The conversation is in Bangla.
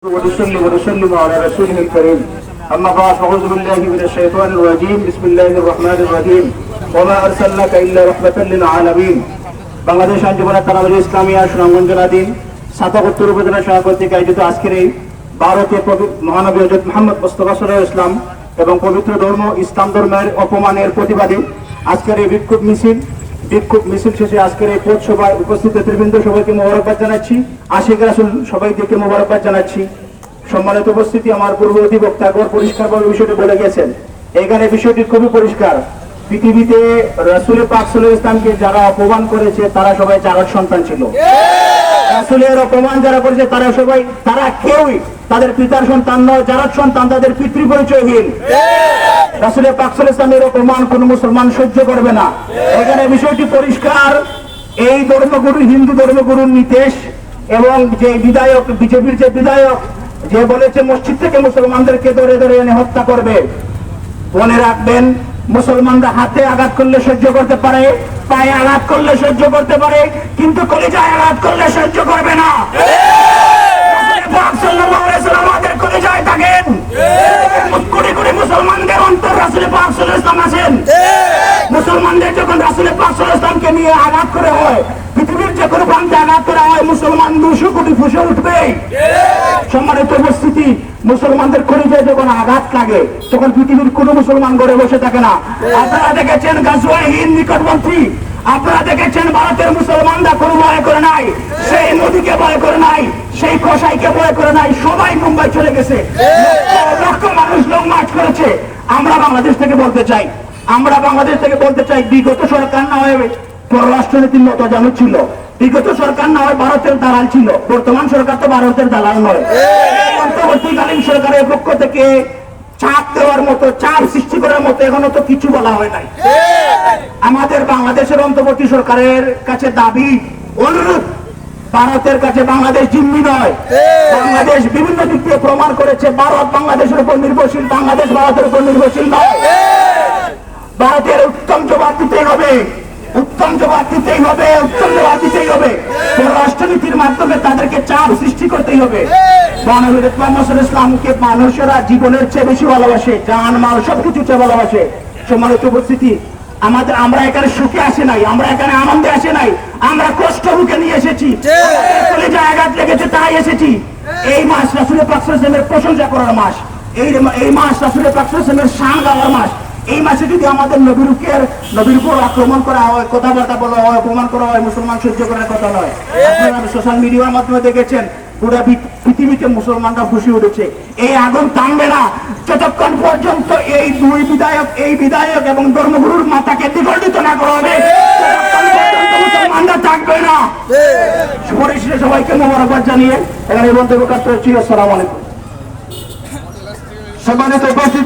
ونسلم على رسوله الكريم أما بعد فأعوذ بالله من الشيطان الرجيم بسم الله الرحمن الرحيم وما أرسلناك إلا رحمة للعالمين বাংলাদেশ আঞ্জুমানে তারাবির ইসলামিয়া সুনামগঞ্জ জেলাধীন সাতাকোত্তর উপজেলা শাখা কর্তৃক আয়োজিত আজকের এই ভারতীয় মহানবী হযরত মুহাম্মদ মুস্তাফা সাল্লাল্লাহু আলাইহি ওয়াসাল্লাম এবং পবিত্র ধর্ম ইসলাম ধর্মের অপমানের প্রতিবাদে আজকের এই বিক্ষোভ মিছিল শেষে আজকের এই পথ সভায় উপস্থিত নেতৃবৃন্দ সবাইকে মোবারকবাদ জানাচ্ছি। আশিক রাসূল সবাইকে মোবারকবাদ জানাচ্ছি। সম্মানিত উপস্থিতি, আমার পূর্ব অধিবক্তা পরিষ্কারভাবে বিষয়টি বলে গেছেন। এখানে বিষয়টি খুবই পরিষ্কার। পৃথিবীতে রাসূল পাক সাল্লাল্লাহু আলাইহি ওয়াসাল্লামকে যারা অপমান করেছে তারা সবাই জারদ সন্তান ছিল। রাসূলের অপমান যারা করেছে তারা কেউই তাদের পিতার সন্তান নয়, জারদ সন্তান, তাদের পিতৃ পরিচয়হীন। রাসূল পাক সাল্লাল্লাহু আলাইহি ওয়াসাল্লামের অপমান কোন মুসলমান সহ্য করবে না। এখানে বিষয়টি পরিষ্কার। এই ধর্মগুরু, হিন্দু ধর্মগুরু নীতিশ এবং যে বিধায়ক, বিজেপির যে বিধায়ক যে বলেছে মসজিদ থেকে মুসলমানদেরকে ধরে ধরে এনে হত্যা করবে, মনে রাখবেন মুসলমানরা হাতে আঘাত করলে সহ্য করতে পারে, পায়ে আঘাত করলে সহ্য করতে পারে, কিন্তু কলিজায় আঘাত করলে সহ্য করবে না। আমাদের কলিজায় থাকেন, কোটি কোটি মুসলমানদের অন্তর রাসূল পাক সাল্লাল্লাহু আলাইহি ওয়াসাল্লাম আছেন। মুসলমানদের যখন রাসূল পাক সাল্লাল্লাহু আলাইহি ওয়াসাল্লামকে নিয়ে আঘাত করা হয়, পৃথিবীর যে কোনো প্রান্তে আঘাত করা হয়, মুসলমান 200 কোটি ফুঁসে উঠবে। সম্মানিত উপস্থিতি, মুসলমানদের কলিজায় যখন আঘাত লাগে তখন পৃথিবীর কোনো মুসলমান ঘরে বসে থাকে না। আপনারা দেখেছেন গাজওয়ে হিন্দ নিকটবর্তী, আপনারা দেখেছেন ভারতের মুসলমানরা কোনো ভয় করে নাই, সেই মোদীকে ভয় করে নাই, সেই কসাইকে ভয় করে নাই, সবাই মুম্বাই চলে গেছে, লক্ষ মানুষ লং মার্চ করেছে। আমরা বাংলাদেশ থেকে বলতে চাই বিগত সরকার না হয় পররাষ্ট্রনীতির নতজানু ছিল, বিগত সরকার না হয় ভারতের দালাল ছিল, বর্তমান সরকার তো ভারতের দালাল নয়। অন্তর্বর্তীকালীন সরকারের পক্ষ থেকে চাপ দেওয়ার মতো, চাপ সৃষ্টি করার মতো এখনো তো কিছু বলা হয় নাই। আমাদের বাংলাদেশের অন্তর্বর্তী সরকারের কাছে দাবি, অনুরোধ, ভারতের কাছে বাংলাদেশ জিম্মি নয়। বাংলাদেশ বিভিন্ন দিক দিয়ে প্রমাণ করেছে ভারত বাংলাদেশের উপর নির্ভরশীল, বাংলাদেশ ভারতের উপর নির্ভরশীল নয়। ভারতের উত্তম জবাব দিতেই হবে, উত্তম জবাব দিতেই হবে, উত্তম জবাব দিতেই হবে। পররাষ্ট্রনীতির মাধ্যমে তাদেরকে চাপ সৃষ্টি করতেই হবে। মহানবী মুহাম্মদ সাল্লাল্লাহু আলাইহি ওয়াসাল্লামকে মানুষেরা জীবনের চেয়ে বেশি ভালোবাসে, জান মাল সবকিছু চেয়ে ভালোবাসে। সম্মানিত উপস্থিতি, আমরা এখানে সুখে আসে নাই, আমরা এখানে আনন্দে আসে নাই, আমরা কষ্ট মুখে নিয়ে এসেছি, কলিজায় আঘাত লেগেছে তাই এসেছি। এই মাস রাসূল পাক সাল্লাল্লাহু আলাইহি ওয়াসাল্লামের প্রশংসা করার মাস, এই মাস রাসূল পাক সাল্লাল্লাহু আলাইহি ওয়াসাল্লামের শান গাওয়ার মাস। এই মাসে যদি আমাদের নবীর উপর আক্রমণ করা হয়, কথাবার্তা বলা হয়, অপমান করা হয়, মুসলমান সহ্য করার কথা নয়। আপনারা সোশ্যাল মিডিয়ার মাধ্যমে দেখেছেন গোটা পৃথিবীতে মুসলমানরা খুশি উঠেছে। এই আগুন থামবে না যতক্ষণ পর্যন্ত এই বিধায়ক এবং ধর্মগুরুর মাথাকে দ্বিখণ্ডিত না করা হবে, মুসলমানরা থাকবে না। পরিশেষে সবাইকে মোবারকবাদ জানিয়ে এখানে বক্তব্য করতে হচ্ছি। আসসালামু আলাইকুম। সম্মানিত উপস্থিতি।